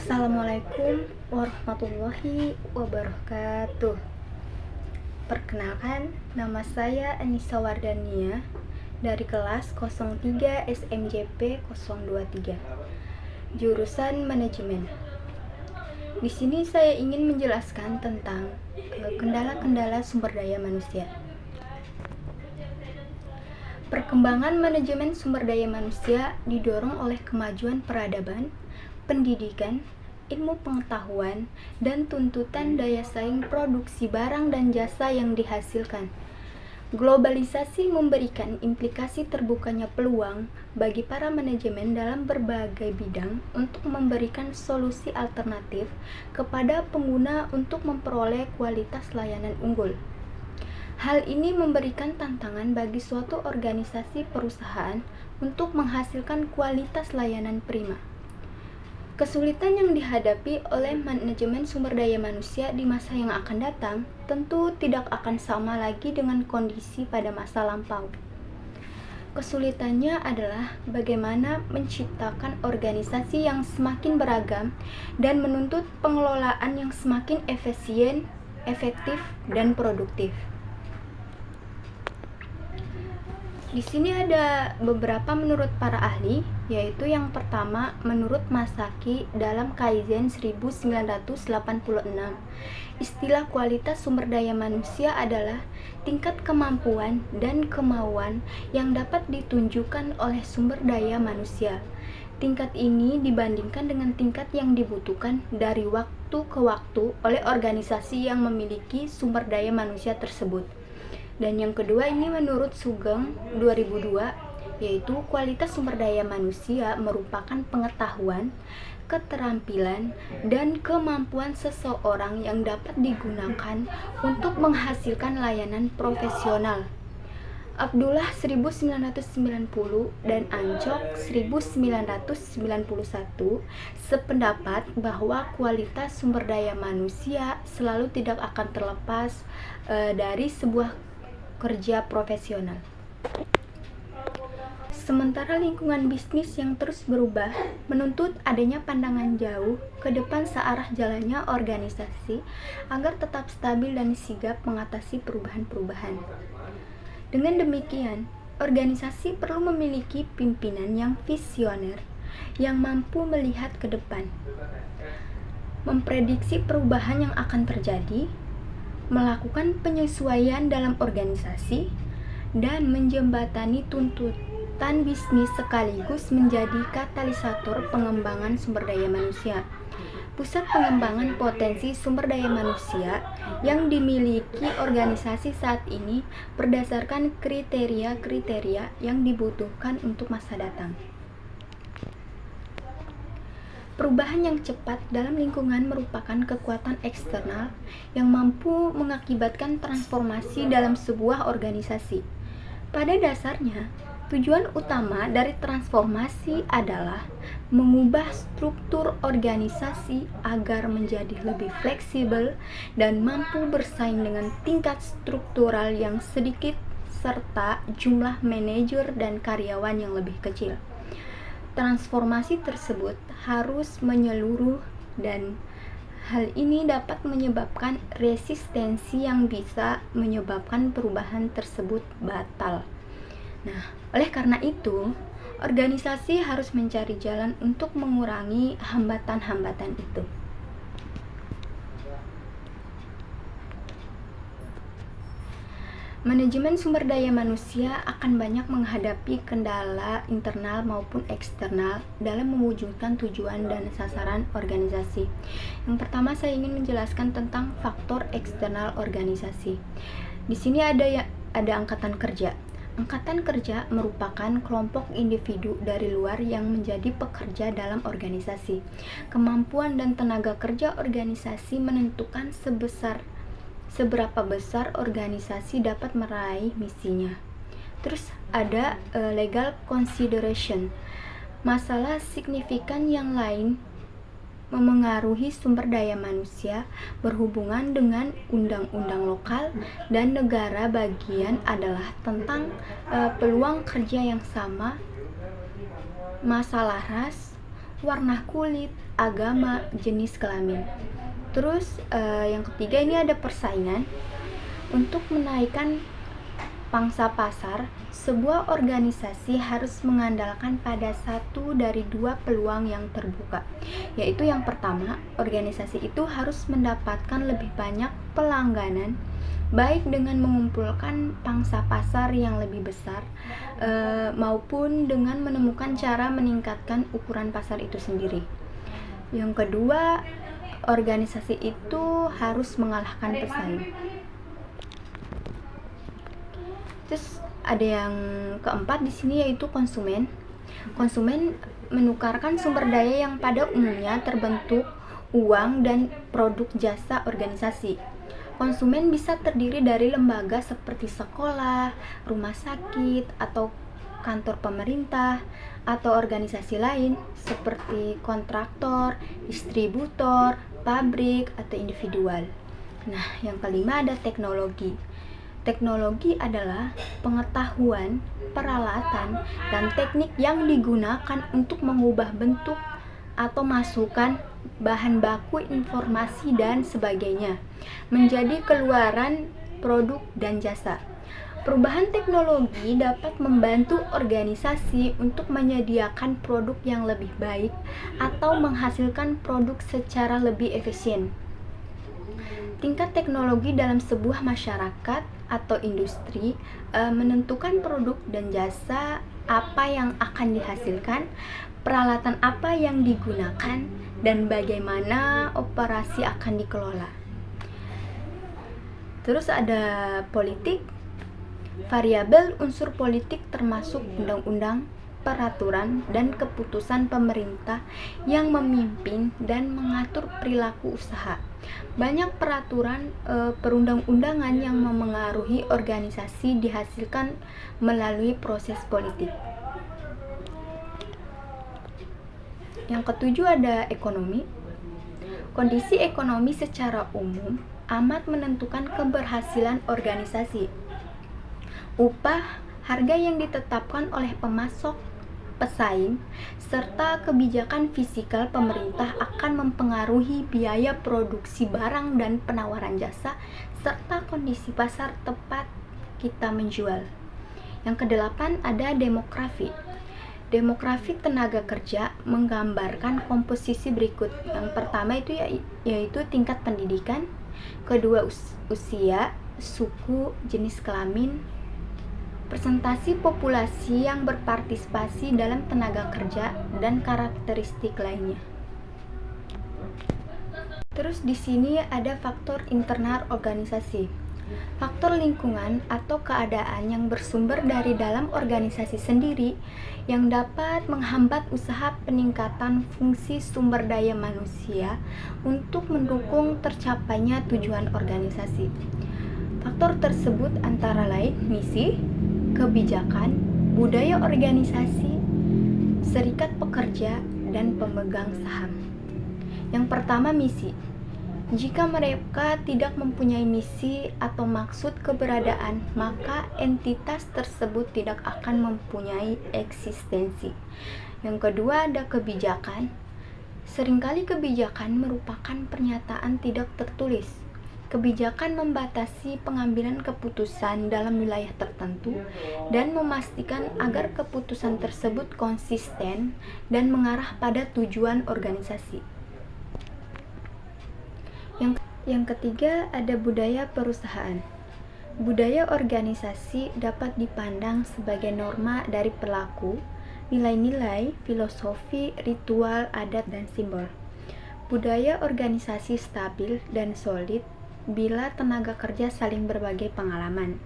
Assalamualaikum warahmatullahi wabarakatuh. Perkenalkan, nama saya Anissa Wardania dari kelas 03 SMJP 023, jurusan manajemen. Di sini saya ingin menjelaskan tentang kendala-kendala sumber daya manusia. Perkembangan manajemen sumber daya manusia didorong oleh kemajuan peradaban, pendidikan, ilmu pengetahuan, dan tuntutan daya saing produksi barang dan jasa yang dihasilkan. Globalisasi memberikan implikasi terbukanya peluang bagi para manajemen dalam berbagai bidang untuk memberikan solusi alternatif kepada pengguna untuk memperoleh kualitas layanan unggul. Hal ini memberikan tantangan bagi suatu organisasi perusahaan untuk menghasilkan kualitas layanan prima. Kesulitan yang dihadapi oleh manajemen sumber daya manusia di masa yang akan datang tentu tidak akan sama lagi dengan kondisi pada masa lampau. Kesulitannya adalah bagaimana menciptakan organisasi yang semakin beragam dan menuntut pengelolaan yang semakin efisien, efektif, dan produktif. Di sini ada beberapa menurut para ahli, yaitu yang pertama menurut Masaki dalam Kaizen 1986. Istilah kualitas sumber daya manusia adalah tingkat kemampuan dan kemauan yang dapat ditunjukkan oleh sumber daya manusia. Tingkat ini dibandingkan dengan tingkat yang dibutuhkan dari waktu ke waktu oleh organisasi yang memiliki sumber daya manusia tersebut. Dan yang kedua ini menurut Sugeng 2002, yaitu kualitas sumber daya manusia merupakan pengetahuan, keterampilan, dan kemampuan seseorang yang dapat digunakan untuk menghasilkan layanan profesional. Abdullah 1990 dan Ancok 1991 sependapat bahwa kualitas sumber daya manusia selalu tidak akan terlepas dari sebuah kerja profesional. Sementara lingkungan bisnis yang terus berubah menuntut adanya pandangan jauh ke depan searah jalannya organisasi agar tetap stabil dan sigap mengatasi perubahan-perubahan. Dengan demikian, organisasi perlu memiliki pimpinan yang visioner yang mampu melihat ke depan, memprediksi perubahan yang akan terjadi, melakukan penyesuaian dalam organisasi, dan menjembatani tuntutan bisnis sekaligus menjadi katalisator pengembangan sumber daya manusia. Pusat pengembangan potensi sumber daya manusia yang dimiliki organisasi saat ini berdasarkan kriteria-kriteria yang dibutuhkan untuk masa datang. Perubahan yang cepat dalam lingkungan merupakan kekuatan eksternal yang mampu mengakibatkan transformasi dalam sebuah organisasi. Pada dasarnya, tujuan utama dari transformasi adalah mengubah struktur organisasi agar menjadi lebih fleksibel dan mampu bersaing dengan tingkat struktural yang sedikit serta jumlah manajer dan karyawan yang lebih kecil. Transformasi tersebut harus menyeluruh dan hal ini dapat menyebabkan resistensi yang bisa menyebabkan perubahan tersebut batal. Nah, oleh karena itu, organisasi harus mencari jalan untuk mengurangi hambatan-hambatan itu. Manajemen sumber daya manusia akan banyak menghadapi kendala internal maupun eksternal dalam mewujudkan tujuan dan sasaran organisasi. Yang pertama, saya ingin menjelaskan tentang faktor eksternal organisasi. Di sini ada angkatan kerja. Angkatan kerja merupakan kelompok individu dari luar yang menjadi pekerja dalam organisasi. Kemampuan dan tenaga kerja organisasi menentukan seberapa besar organisasi dapat meraih misinya. Terus ada legal consideration. Masalah signifikan yang lain memengaruhi sumber daya manusia berhubungan dengan undang-undang lokal dan negara bagian adalah tentang peluang kerja yang sama, masalah ras, warna kulit, agama, jenis kelamin. Terus yang ketiga ini ada persaingan. Untuk menaikkan pangsa pasar, sebuah organisasi harus mengandalkan pada satu dari dua peluang yang terbuka, yaitu yang pertama, organisasi itu harus mendapatkan lebih banyak pelangganan, baik dengan mengumpulkan pangsa pasar yang lebih besar, maupun dengan menemukan cara meningkatkan ukuran pasar itu sendiri. Yang kedua, organisasi itu harus mengalahkan pesaing. Terus ada yang keempat di sini yaitu konsumen. Konsumen menukarkan sumber daya yang pada umumnya terbentuk uang dan produk jasa organisasi. Konsumen bisa terdiri dari lembaga seperti sekolah, rumah sakit, atau kantor pemerintah, atau organisasi lain seperti kontraktor, distributor, pabrik, atau individual. Nah, yang kelima ada teknologi. Teknologi adalah pengetahuan, peralatan, dan teknik yang digunakan untuk mengubah bentuk atau masukkan bahan baku informasi dan sebagainya menjadi keluaran produk dan jasa. Perubahan teknologi dapat membantu organisasi untuk menyediakan produk yang lebih baik atau menghasilkan produk secara lebih efisien. Tingkat teknologi dalam sebuah masyarakat atau industri menentukan produk dan jasa apa yang akan dihasilkan, peralatan apa yang digunakan, dan bagaimana operasi akan dikelola. Terus ada politik. Variabel unsur politik termasuk undang-undang, peraturan, dan keputusan pemerintah yang memimpin dan mengatur perilaku usaha. Banyak peraturan perundang-undangan yang memengaruhi organisasi dihasilkan melalui proses politik. Yang ketujuh ada ekonomi. Kondisi ekonomi secara umum amat menentukan keberhasilan organisasi. Upah, harga yang ditetapkan oleh pemasok, pesaing, serta kebijakan fiskal pemerintah akan mempengaruhi biaya produksi barang dan penawaran jasa, serta kondisi pasar tempat kita menjual. Yang kedelapan ada demografi. Demografi tenaga kerja menggambarkan komposisi berikut. Yang pertama itu yaitu tingkat pendidikan, kedua usia, suku, jenis kelamin, presentasi populasi yang berpartisipasi dalam tenaga kerja, dan karakteristik lainnya. Terus di sini ada faktor internal organisasi. Faktor lingkungan atau keadaan yang bersumber dari dalam organisasi sendiri yang dapat menghambat usaha peningkatan fungsi sumber daya manusia untuk mendukung tercapainya tujuan organisasi. Faktor tersebut antara lain misi, kebijakan, budaya organisasi, serikat pekerja, dan pemegang saham. Yang pertama, misi. Jika mereka tidak mempunyai misi atau maksud keberadaan, maka entitas tersebut tidak akan mempunyai eksistensi. Yang kedua ada kebijakan. Seringkali kebijakan merupakan pernyataan tidak tertulis. Kebijakan membatasi pengambilan keputusan dalam wilayah tertentu dan memastikan agar keputusan tersebut konsisten dan mengarah pada tujuan organisasi. Yang ketiga ada budaya perusahaan. Budaya organisasi dapat dipandang sebagai norma dari perilaku, nilai-nilai, filosofi, ritual, adat, dan simbol. Budaya organisasi stabil dan solid bila tenaga kerja saling berbagi pengalaman.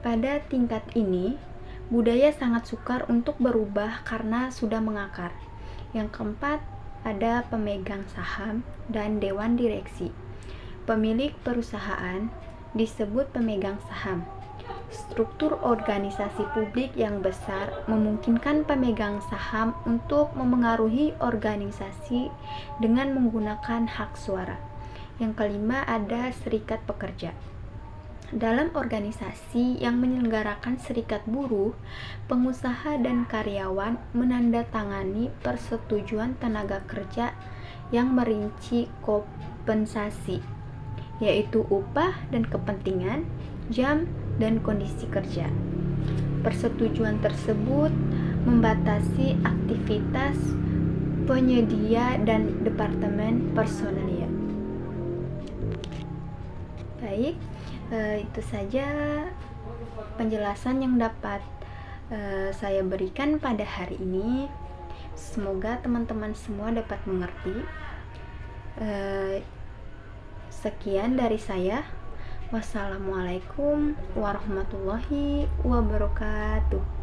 Pada tingkat ini, budaya sangat sukar untuk berubah karena sudah mengakar. Yang keempat, ada pemegang saham dan dewan direksi. Pemilik perusahaan disebut pemegang saham. Struktur organisasi publik yang besar memungkinkan pemegang saham untuk memengaruhi organisasi dengan menggunakan hak suara. Yang kelima ada serikat pekerja. Dalam organisasi yang menyelenggarakan serikat buruh, pengusaha dan karyawan menandatangani persetujuan tenaga kerja yang merinci kompensasi, yaitu upah dan kepentingan, jam, dan kondisi kerja. Persetujuan tersebut membatasi aktivitas penyedia dan departemen personalia. Baik, itu saja penjelasan yang dapat saya berikan pada hari ini. Semoga teman-teman semua dapat mengerti. Sekian dari saya. Wassalamualaikum warahmatullahi wabarakatuh.